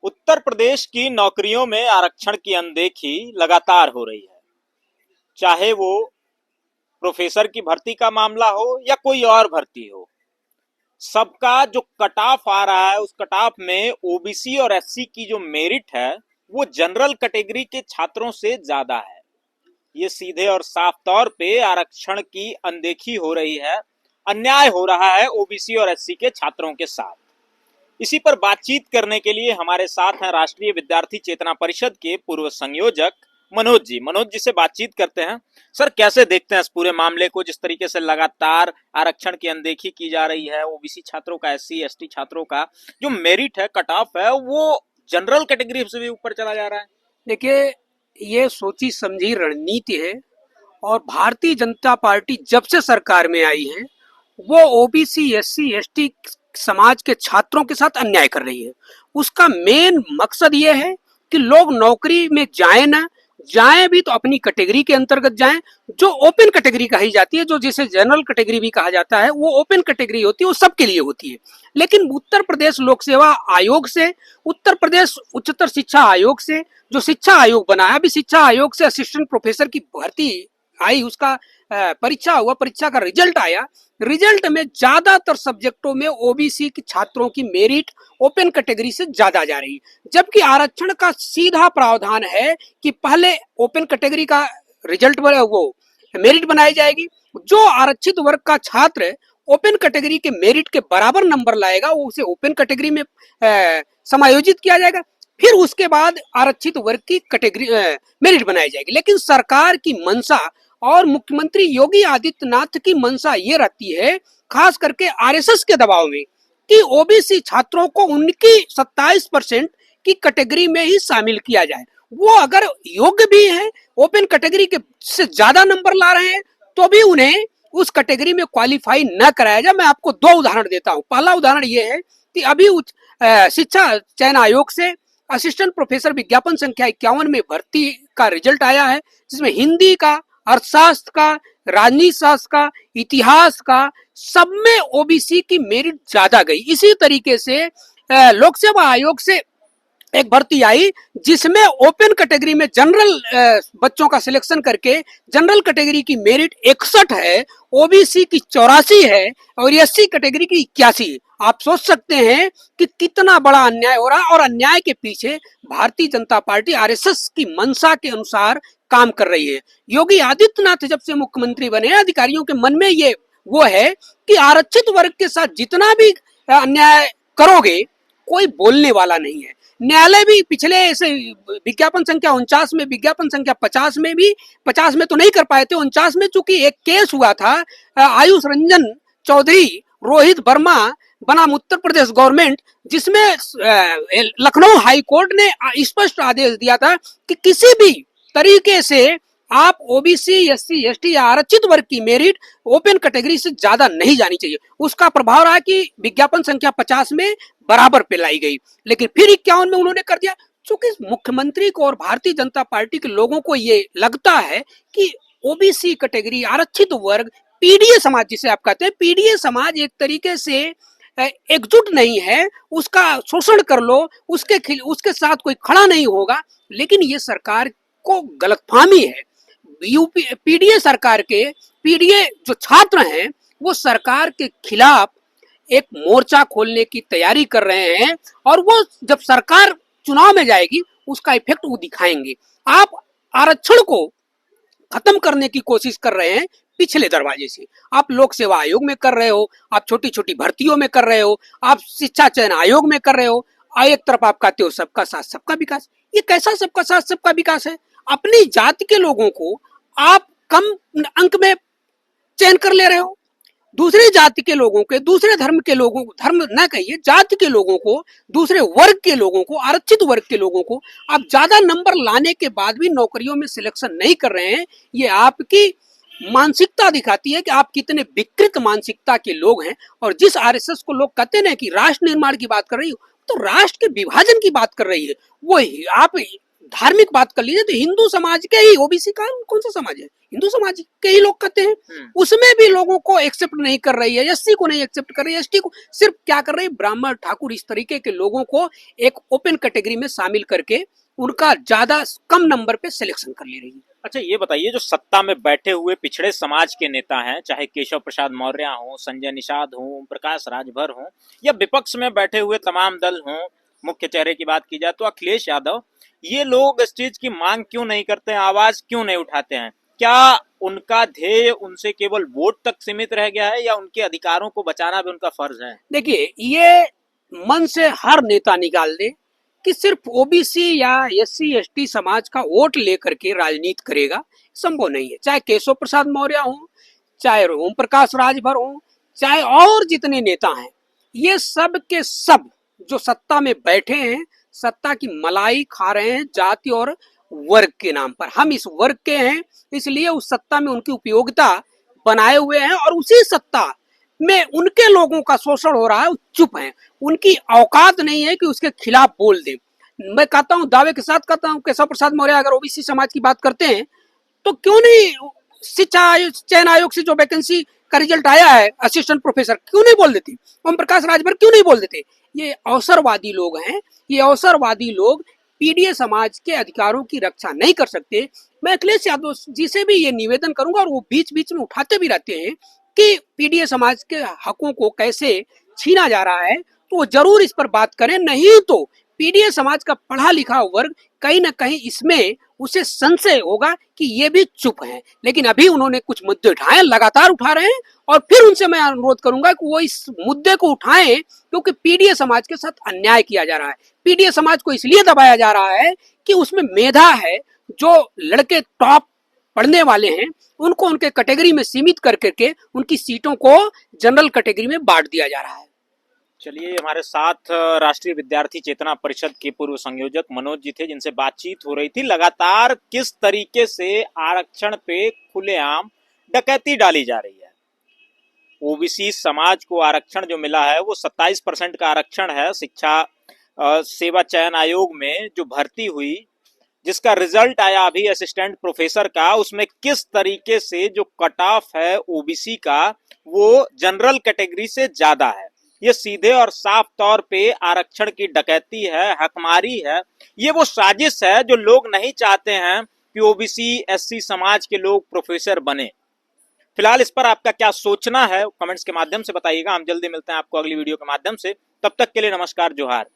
उत्तर प्रदेश की नौकरियों में आरक्षण की अनदेखी लगातार हो रही है। चाहे वो प्रोफेसर की भर्ती का मामला हो या कोई और भर्ती हो, सबका जो कट ऑफ आ रहा है उस कट ऑफ में ओबीसी और एससी की जो मेरिट है वो जनरल कैटेगरी के छात्रों से ज्यादा है। ये सीधे और साफ तौर पे आरक्षण की अनदेखी हो रही है, अन्याय हो रहा है ओबीसी और एससी के छात्रों के साथ। इसी पर बातचीत करने के लिए हमारे साथ हैं राष्ट्रीय विद्यार्थी चेतना परिषद के पूर्व संयोजक मनोज जी से बातचीत करते हैं। सर, कैसे देखते हैं इस पूरे मामले को, जिस तरीके से लगातार आरक्षण की अनदेखी की जा रही है, ओबीसी छात्रों का, एससी एसटी छात्रों का जो मेरिट है, कट ऑफ है, वो जनरल कैटेगरी से भी ऊपर चला जा रहा है। देखिए, ये सोची समझी रणनीति है और भारतीय जनता पार्टी जब से सरकार में आई है वो ओबीसी एससी एसटी समाज के छात्रों के साथ अन्याय कर रही है। उसका मेन मकसद ये है कि लोग नौकरी में जाए ना, जाए भी तो अपनी कैटेगरी के अंतर्गत जाएं, जो ओपन कैटेगरी कही जाती है, जो जिसे जनरल कैटेगरी भी कहा जाता है, वो ओपन कैटेगरी होती है, वो सबके लिए होती है। लेकिन उत्तर प्रदेश लोक सेवा आयोग से, उत्तर प्रदेश उच्चतर शिक्षा आयोग से, जो शिक्षा आयोग बना है, अभी शिक्षा आयोग से असिस्टेंट प्रोफेसर की भर्ती आई, उसका परीक्षा हुआ, परीक्षा का रिजल्ट आया। रिजल्ट में ज्यादातर सब्जेक्टों में ओबीसी के छात्रों की मेरिट ओपन कैटेगरी से ज्यादा जा रही है, जबकि आरक्षण का सीधा प्रावधान है कि पहले ओपन कैटेगरी का रिजल्ट वो मेरिट बनाई जाएगी। जो आरक्षित वर्ग का छात्र ओपन कैटेगरी के मेरिट के बराबर नंबर लाएगा वो उसे ओपन कैटेगरी में समायोजित किया जाएगा, फिर उसके बाद आरक्षित वर्ग की कैटेगरी मेरिट बनाई जाएगी। लेकिन सरकार की मंशा और मुख्यमंत्री योगी आदित्यनाथ की मंशा ये रहती है, खास करके आरएसएस के दबाव में, कि ओबीसी छात्रों को उनकी 27% की कैटेगरी में ही शामिल किया जाए। वो अगर योग्य भी है, ओपन कैटेगरी के से ज्यादा नंबर ला रहे हैं, तो भी उन्हें उस कैटेगरी में क्वालिफाई न कराया जाए। मैं आपको दो उदाहरण देता हूँ। पहला उदाहरण ये है कि अभी शिक्षा चयन आयोग से असिस्टेंट प्रोफेसर विज्ञापन संख्या 51 में भर्ती का रिजल्ट आया है, जिसमें हिंदी का, अर्थशास्त्र का, राजनीति शास्त्र का, इतिहास का, सब में ओबीसी की मेरिट ज्यादा गई। इसी तरीके से लोक सेवा आयोग से एक भर्ती आई जिसमें ओपन कैटेगरी में जनरल बच्चों का सिलेक्शन करके जनरल कैटेगरी की मेरिट 61 है, ओबीसी की 84 है और एससी कैटेगरी की 81 है। आप सोच सकते हैं कि कितना बड़ा अन्याय हो रहा है, और अन्याय के पीछे भारतीय जनता पार्टी आरएसएस की मंशा के अनुसार काम कर रही है। योगी आदित्यनाथ जब से मुख्यमंत्री बने, अधिकारियों के मन में ये वो है कि आरक्षित वर्ग के साथ जितना भी अन्याय करोगे कोई बोलने वाला नहीं है। न्यायालय भी पिछले ऐसे विज्ञापन संख्या 49 में, विज्ञापन संख्या 50 में भी, 50 में तो नहीं कर पाए थे, 49 में चूंकि एक केस हुआ था, आयुष रंजन चौधरी, रोहित वर्मा बनाम उत्तर प्रदेश गवर्नमेंट, जिसमें लखनऊ हाई कोर्ट ने स्पष्ट आदेश दिया था कि किसी भी तरीके से आप ओबीसी एससी एसटी या आरक्षित वर्ग की मेरिट ओपन कैटेगरी से ज्यादा नहीं जानी चाहिए। उसका प्रभाव रहा कि विज्ञापन संख्या 50 में बराबर पे लाई गई, लेकिन फिर 51 में उन्होंने कर दिया। चूंकि मुख्यमंत्री को और भारतीय जनता पार्टी के लोगों को ये लगता है कि ओबीसी कैटेगरी, आरक्षित वर्ग, पीडीए समाज जिसे आप कहते हैं, पीडीए समाज एक तरीके से एकजुट नहीं है, उसका शोषण कर लो, उसके साथ कोई खड़ा नहीं होगा। लेकिन ये सरकार को गलतफहमी है। यूपी पीडीए सरकार के पीडीए जो छात्र हैं वो सरकार के खिलाफ एक मोर्चा खोलने की तैयारी कर रहे हैं, और वो जब सरकार चुनाव में जाएगी उसका इफेक्ट वो दिखाएंगे। आप आरक्षण को खत्म करने की कोशिश कर रहे हैं पिछले दरवाजे से, आप लोक सेवा आयोग में कर रहे हो, आप छोटी छोटी भर्तियों में कर रहे हो, आप शिक्षा चयन आयोग में कर रहे हो, एक तरफ आप कहते हो सबका साथ सबका विकास। ये कैसा सबका साथ सबका विकास है? अपनी जाति के लोगों को आप कम अंक में चयन कर ले रहे हो, दूसरी जाति के लोगों के, दूसरे धर्म के लोगों को, धर्म न कहिए, जाति के लोगों को, दूसरे वर्ग के लोगों को, आरक्षित वर्ग के लोगों को आप ज्यादा नंबर लाने के बाद भी नौकरियों में सिलेक्शन नहीं कर रहे हैं। ये आपकी मानसिकता दिखाती है कि आप कितने विकृत मानसिकता के लोग हैं। और जिस आरएसएस को लोग कहते हैं कि राष्ट्र निर्माण की बात कर रही हो, तो राष्ट्र के विभाजन की बात कर रही है। वो आप धार्मिक बात कर लीजिए तो हिंदू समाज के ही, ओबीसी का कौन सा समाज है, हिंदू समाज के ही लोग कहते हैं, उसमें भी लोगों को एक्सेप्ट नहीं कर रही है, एससी को नहीं एक्सेप्ट कर रही है, एसटी को सिर्फ क्या कर रही है, ब्राह्मण ठाकुर इस तरीके के लोगों को एक ओपन कैटेगरी में शामिल करके उनका ज्यादा कम नंबर पे सिलेक्शन कर ले रही है। अच्छा ये बताइए, जो सत्ता में बैठे हुए पिछड़े समाज के नेता हैं, चाहे केशव प्रसाद मौर्य हो, संजय निषाद हो, प्रकाश राजभर हो, या विपक्ष में बैठे हुए तमाम दल हों, मुख्य चेहरे की बात की जाए तो अखिलेश यादव, ये लोग इस चीज की मांग क्यों नहीं करते हैं, आवाज क्यों नहीं उठाते हैं? क्या उनका ध्येय उनसे केवल वोट तक सीमित रह गया है, या उनके अधिकारों को बचाना भी उनका फर्ज है? देखिए, ये मन से हर नेता निकाल दे कि सिर्फ ओबीसी या एससी एसटी समाज का वोट लेकर के राजनीति करेगा, संभव नहीं है। चाहे केशव प्रसाद मौर्य हो, चाहे ओम प्रकाश राजभर हो, चाहे और जितने नेता हैं, ये सब के सब जो सत्ता में बैठे हैं, सत्ता की मलाई खा रहे हैं जाति और वर्ग के नाम पर। हम इस वर्ग के हैं, इसलिए उस सत्ता में उनकी उपयोगिता बनाए हुए हैं, और उसी सत्ता में उनके लोगों का शोषण हो रहा है, चुप हैं। उनकी औकात नहीं है कि उसके खिलाफ बोल दे। मैं कहता हूं, दावे के साथ कहता हूं, केशव प्रसाद मौर्य अगर ओबीसी समाज की बात करते हैं तो क्यों नहीं शिक्षा चयन आयोग से जो वैकेंसी का रिजल्ट आया है असिस्टेंट प्रोफेसर, क्यों नहीं बोल देते? ओम प्रकाश राजभर क्यों नहीं बोल देते? ये अवसरवादी लोग हैं, ये अवसरवादी लोग पीडीए समाज के अधिकारों की रक्षा नहीं कर सकते। मैं अखिलेश यादव जी से भी ये निवेदन करूंगा, और वो बीच बीच में उठाते भी रहते हैं कि पीडीए समाज के हकों को कैसे छीना जा रहा है, तो वो जरूर इस पर बात करें। नहीं तो पीडीए समाज का पढ़ा लिखा वर्ग कहीं ना कहीं इसमें उसे संशय होगा कि ये भी चुप है। लेकिन अभी उन्होंने कुछ मुद्दे उठाए, लगातार उठा रहे हैं, और फिर उनसे मैं अनुरोध करूंगा कि वो इस मुद्दे को उठाएं, क्योंकि पीडीए समाज के साथ अन्याय किया जा रहा है। पीडीए समाज को इसलिए दबाया जा रहा है कि उसमें मेधा है, जो लड़के टॉप पढ़ने वाले हैं उनको उनके कैटेगरी में सीमित कर करके उनकी सीटों को जनरल कैटेगरी में बांट दिया जा रहा है। चलिए, हमारे साथ राष्ट्रीय विद्यार्थी चेतना परिषद के पूर्व संयोजक मनोज जी थे, जिनसे बातचीत हो रही थी लगातार किस तरीके से आरक्षण पे खुलेआम डकैती डाली जा रही है। ओबीसी समाज को आरक्षण जो मिला है वो 27% का आरक्षण है। शिक्षा सेवा चयन आयोग में जो भर्ती हुई, जिसका रिजल्ट आया अभी असिस्टेंट प्रोफेसर का, उसमें किस तरीके से जो कट ऑफ है ओबीसी का वो जनरल कैटेगरी से ज्यादा है। ये सीधे और साफ तौर पे आरक्षण की डकैती है, हकमारी है। ये वो साजिश है जो लोग नहीं चाहते हैं कि ओबीसी एससी समाज के लोग प्रोफेसर बने। फिलहाल इस पर आपका क्या सोचना है कमेंट्स के माध्यम से बताइएगा। हम जल्दी मिलते हैं आपको अगली वीडियो के माध्यम से। तब तक के लिए नमस्कार, जोहार।